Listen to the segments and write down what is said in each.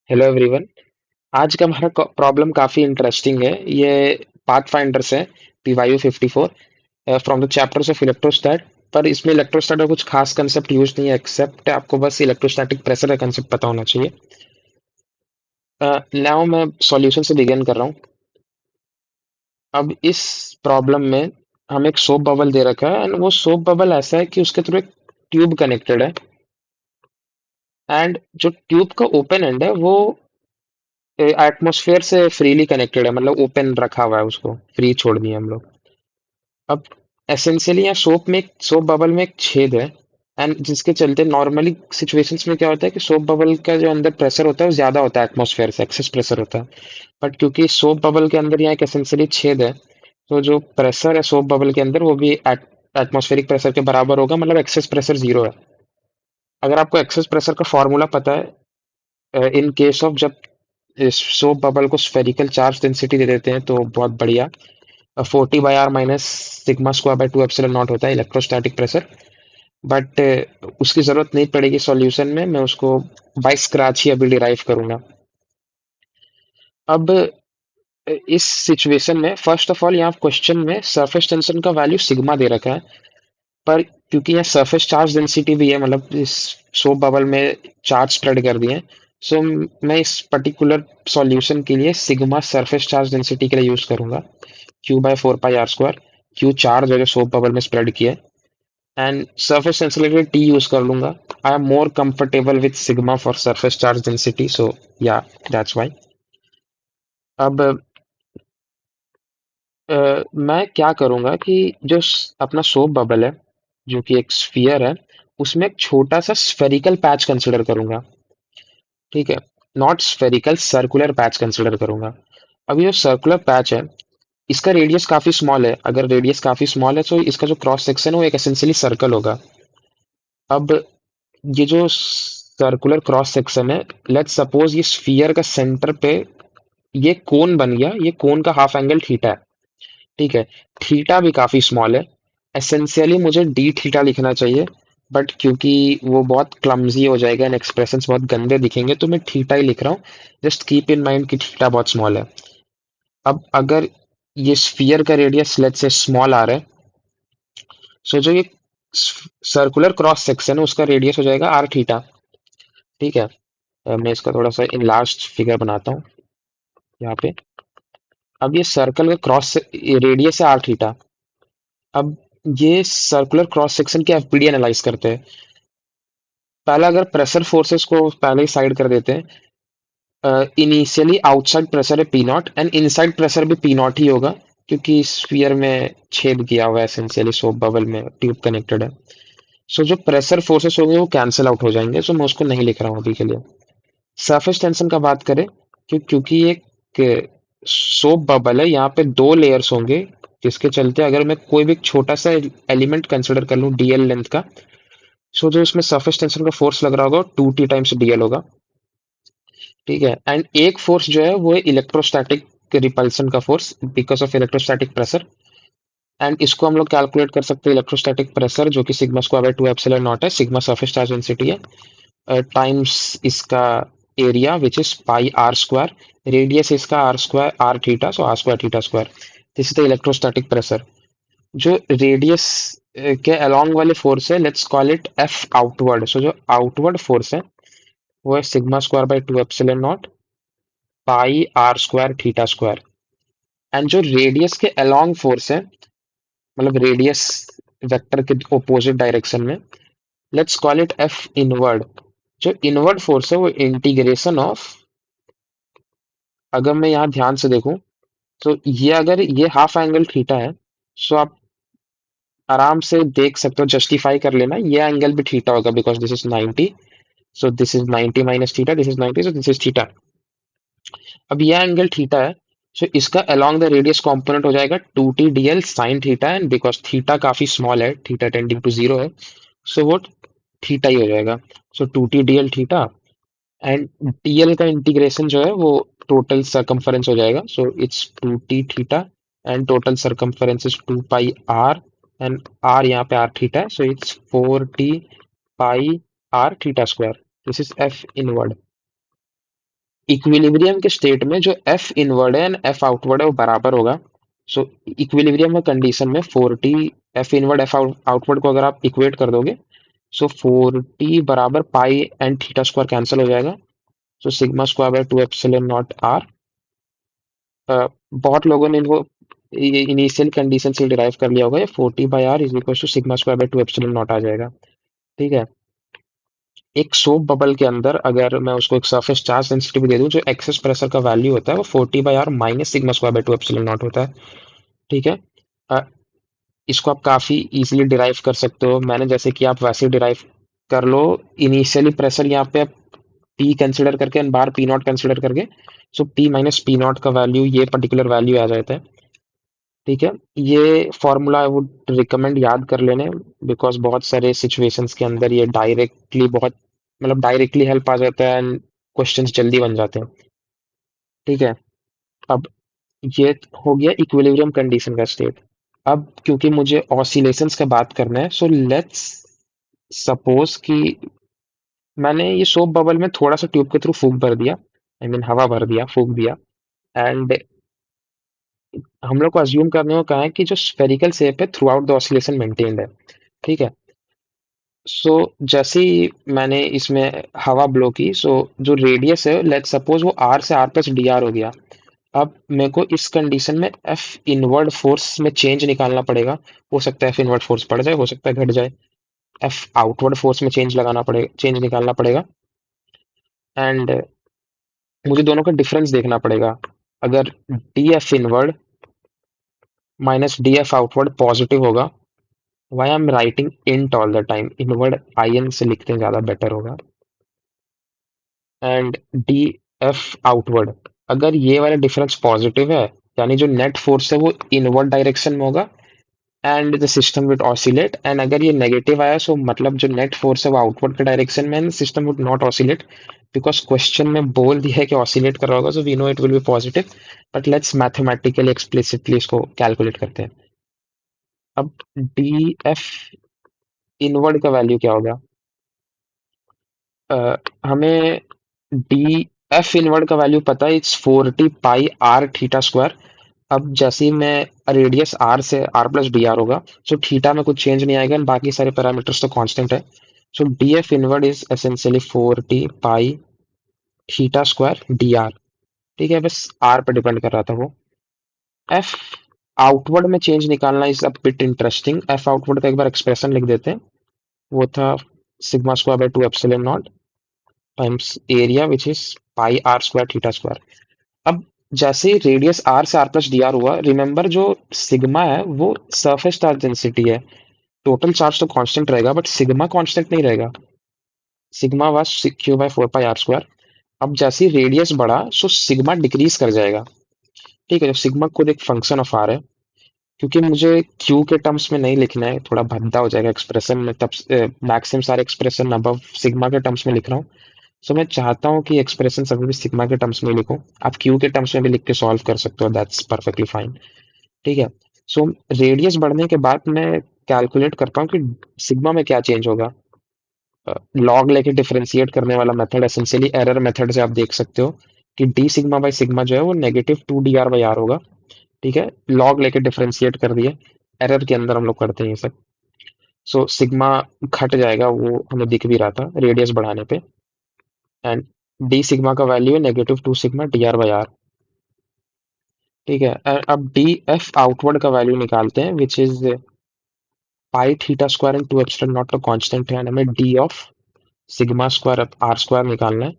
Hello everyone. आज का हमारा प्रॉब्लम काफी इंटरेस्टिंग है। ये पाथ फाइंडर से PYU 54 from the chapters of electrostat. पर इसमें इलेक्ट्रोस्टैट का कुछ खास कंसेप्ट यूज नहीं है, एक्सेप्ट आपको बस इलेक्ट्रोस्टैटिक प्रेशर का कंसेप्ट पता होना चाहिए। नाउ मैं सॉल्यूशन से बिगिन कर रहा हूँ। अब इस प्रॉब्लम में हमें एक सोप बबल दे रखा है एंड वो सोप बबल ऐसा है कि उसके थ्रू एक ट्यूब कनेक्टेड है। एंड जो ट्यूब का ओपन एंड है वो एटमॉस्फेयर से फ्रीली कनेक्टेड है, मतलब ओपन रखा हुआ है, उसको फ्री छोड़ दिया हम लोग। अब एसेंशियली यहाँ सोप बबल में एक छेद है एंड जिसके चलते नॉर्मली सिचुएशंस में क्या होता है कि सोप बबल का जो अंदर प्रेशर होता है वो ज्यादा होता है, एटमॉस्फेयर से एक्सेस प्रेशर होता है। बट क्योंकि सोप बबल के अंदर यहाँ एक एसेंशियली छेद है, तो जो प्रेशर है सोप बबल के अंदर वो भी एटमॉस्फेरिक प्रेशर के बराबर होगा, मतलब एक्सेस प्रेशर जीरो है। अगर आपको एक्सेस प्रेशर का फॉर्मूला पता है, इन केस ऑफ जब सोप बबल को स्फेरिकल चार्ज डेंसिटी दे देते हैं तो बहुत बढ़िया। 40/r minus sigma square by 2 epsilon not होता है इलेक्ट्रोस्टैटिक प्रेशर। बट उसकी जरूरत नहीं पड़ेगी सॉल्यूशन में, मैं उसको बाय स्क्रैच ही अभी डिराइव करूंगा। अब इस सिचुएशन में फर्स्ट ऑफ ऑल यहाँ क्वेश्चन में सरफेस टेंशन का वैल्यू सिग्मा दे रखा है। पर क्योंकि यहाँ सरफेस चार्ज डेंसिटी भी है, मतलब इस सोप बबल में चार्ज स्प्रेड कर दिए हैं, सो मैं इस पर्टिकुलर सॉल्यूशन के लिए सिग्मा सरफेस चार्ज डेंसिटी के लिए यूज करूंगा। Q/4πr²। क्यू चार्ज है जो सोप बबल में स्प्रेड किया है एंड सरफेस टेंशन के लिए T यूज कर लूंगा। I am more comfortable with sigma for surface charge density, so yeah that's why. अब मैं क्या करूंगा कि जो अपना सोप बबल है, जो कि एक स्फीयर है, उसमें एक छोटा सा स्फेरिकल पैच कंसिडर करूंगा। ठीक है, not spherical, circular patch consider करूंगा। अब ये जो सर्कुलर पैच है, इसका रेडियस काफी स्मॉल है। अगर रेडियस काफी स्मॉल है तो इसका जो क्रॉस सेक्शन है वो एक एसेंशियली सर्कल होगा। अब ये जो सर्कुलर क्रॉस सेक्शन है, लेट्स सपोज ये स्फीयर का सेंटर पे ये कोन बन गया, ये कोन का हाफ एंगल थीटा है। ठीक है, थीटा भी काफी स्मॉल है। एसेंशियली मुझे डी थीटा लिखना चाहिए, बट क्योंकि वो बहुत क्लमजी हो जाएगा एंड एक्सप्रेशंस बहुत गंदे दिखेंगे तो मैं थीटा ही लिख रहा हूँ। जस्ट कीप इन माइंड कि थीटा बहुत स्मॉल है। अब अगर ये स्फीयर का रेडियस लेट्स से स्मॉल आ रहा है, सो जो ये सर्कुलर क्रॉस सेक्शन है उसका रेडियस हो जाएगा आर थीटा। ठीक है, मैं इसका थोड़ा सा इनलार्ज फिगर बनाता हूँ यहाँ पे। अब ये सर्कल का क्रॉस रेडियस है आर थीटा। अब ये सर्कुलर क्रॉस सेक्शन की एफपीडी एनालाइज करते हैं। पहले अगर प्रेशर फोर्सेस को पहले ही साइड कर देते हैं। इनिशियली आउटसाइड प्रेशर है P not and inside pressure भी पी नॉट ही होगा, क्योंकि स्फीयर में छेद किया हुआ है, एसेंशियली सोप बबल में ट्यूब कनेक्टेड है। सो जो प्रेशर फोर्सेस होंगे वो कैंसिल आउट हो जाएंगे, सो मैं उसको नहीं लिख रहा हूँ अभी के लिए। सरफेस टेंशन का बात करें, क्योंकि एक सोप बबल है, यहाँ पे दो लेयर्स होंगे, जिसके चलते अगर मैं कोई भी एक छोटा सा एलिमेंट कंसिडर कर लूँ डीएल लेंथ का, सो जो इसमें सरफेस टेंशन का फोर्स लग रहा होगा 2T टाइम्स डीएल होगा। ठीक है, एंड एक फोर्स जो है वो है इलेक्ट्रोस्टैटिक रिपल्सन का force because of electrostatic pressure. And इसको हम लोग कैलकुलेट कर सकते हैं, इलेक्ट्रोस्टैटिक प्रेशर जो कि sigma square by 2 epsilon naught है, सिग्मा सरफेस चार्ज डेंसिटी है, टाइम्स इसका area which is pi r square. Radius इसका r square r theta, so r square theta square. This is the electrostatic pressure. जो radius के along वाले force है, let's call it f outward. So जो outward force है वो है sigma square by 2 epsilon naught pi r square theta square. And जो radius के अलोंग फोर्स है, मतलब रेडियस वेक्टर के ऑपोजिट डायरेक्शन में, let's call it F inward. जो इनवर्ड फोर्स है वो इंटीग्रेशन ऑफ, अगर मैं यहाँ ध्यान से देखूं तो ये अगर ये हाफ एंगल थीटा है, सो आप आराम से देख सकते हो, जस्टिफाई कर लेना ये एंगल भी थीटा होगा because this is 90। So this is 90 minus theta, this is 90, so this is theta. अब ये एंगल थीटा है, सो इसका अलोंग द रेडियस कंपोनेंट हो जाएगा 2T dl sine theta, and because theta काफी स्मॉल है, थीटा टेंडिंग टू जीरो है, सो वो थीटा ही हो जाएगा। सो 2T dl theta and dl का इंटीग्रेशन जो है वो टोटल सरकमफरेंस हो जाएगा, so it's 2T theta and total circumference is 2 pi r, and r यहाँ पे r थीटा है, so it's 4T pi r theta square. This is f inward. Equilibrium के स्टेट में जो एफ इनवर्ड है and F outward है वो बराबर होगा। सो इक्विलिब्रियम का कंडीशन में 4t F inward F outward को अगर आप इक्वेट कर दोगे, सो 4t बराबर pi and theta square cancel हो जाएगा। So sigma square by 2 epsilon naught r. बहुत लोगों ने इनको इनिशियल कंडीशन से डिराइव कर लिया होगा, ये 4t/r is equal to sigma square by 2 epsilon naught आ जाएगा। ठीक है। एक सोप बबल के अंदर अगर मैं उसको एक सरफेस चार्ज डेंसिटी दे दूं, जो एक्सेस प्रेशर का वैल्यू होता है वो 40/r minus sigma square by 2 epsilon not होता है। ठीक है। अ, इसको आप काफी इजीली डिराइव कर सकते हो, मैंने जैसे कि आप वैसे डिराइव कर लो। इनिशियली प्रेशर यहाँ पे पी कंसिडर करके and bar P not consider करके, सो पी माइनस पी नॉट का वैल्यू ये पर्टिकुलर वैल्यू आ जाता है। ठीक है। ये फॉर्मूला आई वुड रिकमेंड याद कर लेने, बिकॉज बहुत सारे सिचुएशंस के अंदर ये डायरेक्टली बहुत मतलब डायरेक्टली हेल्प आ जाता है एंड क्वेश्चंस जल्दी बन जाते हैं। ठीक है। अब ये हो गया इक्विलिब्रियम कंडीशन का स्टेट। अब क्योंकि मुझे ऑसिलेशंस का बात करना है, सो लेट्स सपोज कि मैंने ये सोप बबल में थोड़ा सा ट्यूब के थ्रू फूक भर दिया, आई मीन हवा भर दिया, फूक दिया। एंड हम लोग को अज्यूम करने को कहा है कि जो स्फेरिकल शेप है through out the oscillation maintained है। ठीक है। सो जैसे ही मैंने इसमें हवा ब्लो की, सो जो रेडियस है लेट्स सपोज वो आर से आर प्लस डी आर हो गया। अब मेरे को इस कंडीशन में एफ इनवर्ड फोर्स में चेंज निकालना पड़ेगा। हो सकता है एफ इनवर्ड फोर्स बढ़ जाए, हो सकता है घट जाए। एफ आउटवर्ड फोर्स में चेंज लगाना पड़ेगा, चेंज निकालना पड़ेगा। एंड मुझे दोनों का डिफरेंस देखना पड़ेगा। अगर d F inward minus d f outward positive होगा, why I am writing int all the time, inward I N से लिखते हैं ज़्यादा बेटर होगा। एंड डी एफ आउटवर्ड, अगर ये वाला डिफरेंस पॉजिटिव है, यानी जो नेट फोर्स है वो इनवर्ड डायरेक्शन में होगा and the system would oscillate. And अगर ये नेगेटिव आया, सो मतलब जो नेट फोर्स है वो आउटवर्ड के डायरेक्शन में and system would not oscillate, because question में बोल दिया है कि ऑसिलेट कर रहा होगा, so we know it will be positive. But let's mathematically explicitly इसको कैलकुलेट करते हैं। अब डी एफ इनवर्ड का वैल्यू क्या होगा? हमें डी एफ इनवर्ड का वैल्यू पता है, it's 4t πr theta square. अब जैसे ही मैं रेडियस आर से आर प्लस डी आर होगा, सो थीटा में कुछ चेंज नहीं आएगा and बाकी सारे पैरामीटर्स तो कांस्टेंट है। So d F inward is essentially 4t π theta square d r. ठीक है, बस आर पर डिपेंड कर रहा था वो। एफ आउटवर्ड में चेंज निकालना is a bit interesting. F outward का एक बार एक्सप्रेशन लिख देते हैं। वो था sigma square by 2 epsilon naught times area which is pi r square theta square. अब जैसे ही रेडियस आर से आर प्लस डी आर हुआ, रिमेंबर जो सिग्मा है वो सरफेस चार्ज डेंसिटी है। टोटल चार्ज तो कांस्टेंट रहेगा बट सिग्मा कांस्टेंट नहीं रहेगा। Sigma was q by 4 πr square. अब जैसे ही रेडियस बढ़ा, सो सिग्मा डिक्रीज कर जाएगा। ठीक है, जब सिग्मा खुद एक फंक्शन ऑफ आर है, क्योंकि मुझे क्यू के टर्म्स में नहीं लिखना है, थोड़ा भद्दा हो जाएगा एक्सप्रेशन में, तब मैक्सिमम सारे एक्सप्रेशन अबव सिग्मा के टर्म्स में लिख रहा हूँ। सो मैं चाहता हूँ कि एक्सप्रेशन अभी भी सिग्मा के टर्म्स में लिखूं। आप क्यू के टर्म्स में भी लिख के सॉल्व कर सकते हो, दैट्स परफेक्टली फाइन। ठीक है। सो रेडियस बढ़ने के बाद मैं कैलकुलेट करता हूँ कि सिग्मा में क्या चेंज होगा। लॉग लेके डिफरेंशिएट करने वाला मेथड, एसेंशियली एरर मेथड से आप देख सकते हो कि डी सिग्मा बाई सिग्मा जो है वो -2 dr/r होगा। ठीक है, लॉग लेके डिफरेंशिएट कर दिए, एरर के अंदर हम लोग करते हैं ये सब। सो सिग्मा घट जाएगा, वो हमें दिख भी रहा था रेडियस बढ़ाने पे। एंड डी सिग्मा का वैल्यू है -2 सिग्मा dr/r। ठीक है। अब डी एफ आउटवर्ड का वैल्यू निकालते हैं which is pi theta square and 2 epsilon naught तो कांस्टेंट है, and हमें d of sigma square r square निकालना है।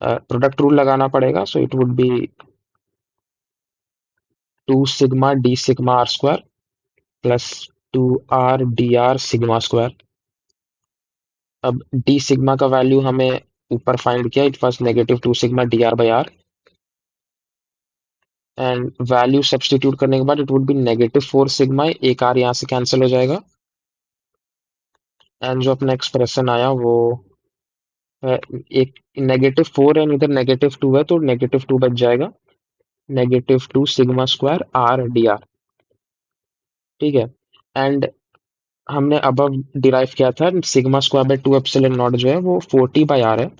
प्रोडक्ट रूल लगाना पड़ेगा, so it would be 2 sigma d sigma r square plus 2 r d r sigma square. अब d sigma का value हमें ऊपर फाइंड किया, it was -2 sigma dr/r। And value substitute करने के बाद इट वुड बी -4 सिग्मा, एक आर यहाँ से कैंसिल हो जाएगा। एंड जो अपना एक्सप्रेशन आया वो एक -4 है, इधर -2 है, तो -2 बच जाएगा, -2 sigma square R D r. ठीक है। एंड हमने अब डिराइव किया था sigma square by 2 epsilon not जो है वो 40/r है।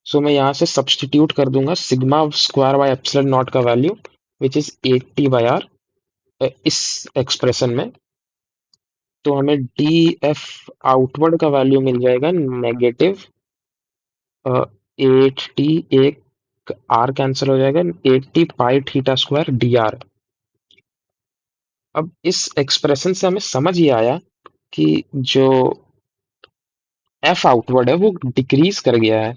सो मैं यहाँ से सब्स्टिट्यूट कर दूंगा sigma square by epsilon naught का value which is 80 by r इस एक्सप्रेशन में। तो हमें डी एफ आउटवर्ड का वैल्यू मिल जाएगा नेगेटिव 80, एक आर कैंसिल हो जाएगा, 80 pi theta square d r. अब इस एक्सप्रेशन से हमें समझ ये आया कि जो एफ आउटवर्ड है वो डिक्रीज कर गया है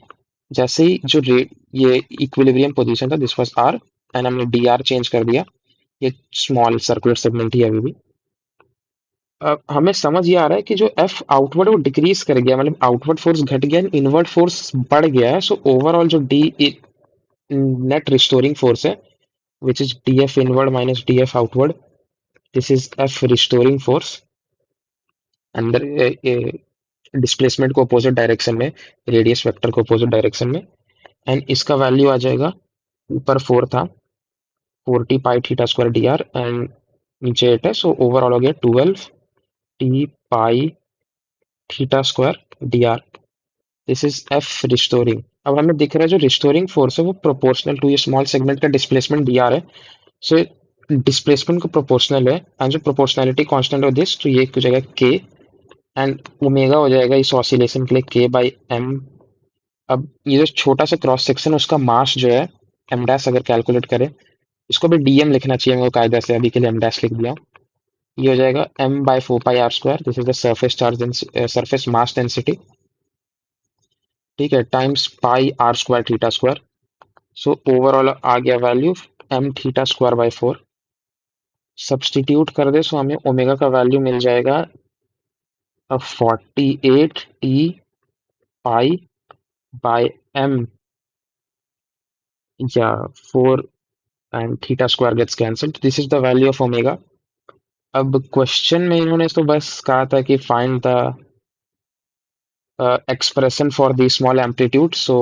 जैसे ही जो रेट ये इक्विलिब्रियम पोजीशन था दिस वाज आर एंड हमने डी आर चेंज कर दिया। ये स्मॉल सर्कुलर सेगमेंट ही है अभी भी। अब हमें समझ ये आ रहा है कि जो एफ आउटवर्ड है वो डिक्रीज कर गया, मतलब आउटवर्ड फोर्स घट गया, इनवर्ड फोर्स बढ़ गया है। सो ओवरऑल जो डी नेट रिस्टोरिंग फोर्स है which is d F inward minus d f outward, this is f restoring force अंदर डिस्प्लेसमेंट को अपोजिट डायरेक्शन में, रेडियस वेक्टर को अपोजिट डायरेक्शन में। एंड इसका वैल्यू आ जाएगा, ऊपर 4 था, 40 pi theta square d r and नीचे 8 है। सो ओवरऑल हो गया 12 t pi theta square d r. This is f restoring. अब हमें दिख रहा है जो रिस्टोरिंग फोर्स है वो प्रोपोर्शनल टू ये स्मॉल सेगमेंट का डिस्प्लेसमेंट डी आर है। सो डिस्प्लेसमेंट को प्रोपोर्शनल है एंड जो प्रोपोर्शनैलिटी कांस्टेंट हो दिस, तो ये हो जाएगा के एंड ओमेगा हो जाएगा इस ऑसिलेशन के लिए के बाई एम। अब ये जो छोटा सा क्रॉस सेक्शन है उसका मास जो है एम डैश अगर कैलकुलेट करें, इसको भी डीएम लिखना चाहिए मेरे को कायदा से, अभी के लिए एम डैश लिख दिया। ये हो जाएगा m by 4 pi r square, this is the surface charge, surface mass density, ठीक है, times pi r square theta square. So overall आ गया value m theta square by 4। Substitute कर दे सो हमें ओमेगा का वैल्यू मिल जाएगा 48 टी पाई बाय एम या 4 and theta square gets cancelled, this is the value of omega. अब क्वेश्चन में इन्होंने तो बस कहा था कि find the expression for the small amplitude. So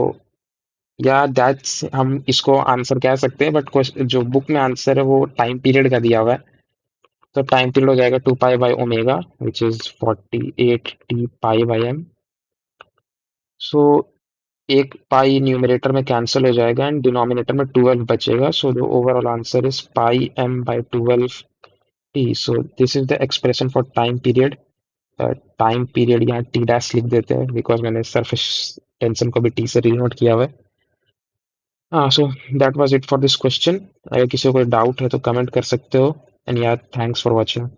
yeah that's, हम इसको आंसर कह सकते हैं, बट जो बुक में आंसर है वो टाइम पीरियड का दिया हुआ है। तो टाइम पीरियड हो जाएगा 2 pi by omega which is 48 t pi by m. So एक पाई न्यूमरेटर में कैंसिल हो जाएगा एंड डिनोमिनेटर में 12 बचेगा। So the overall answer is pi m by 12 t. So this is the expression for time period. Time period यहाँ t dash लिख देते हैं बिकॉज मैंने सरफेस टेंशन को भी टी से डिनोट किया हुआ है। हाँ, so that was it for this question. अगर किसी को कोई डाउट है तो कमेंट कर सकते हो एंड यार थैंक्स फॉर वॉचिंग।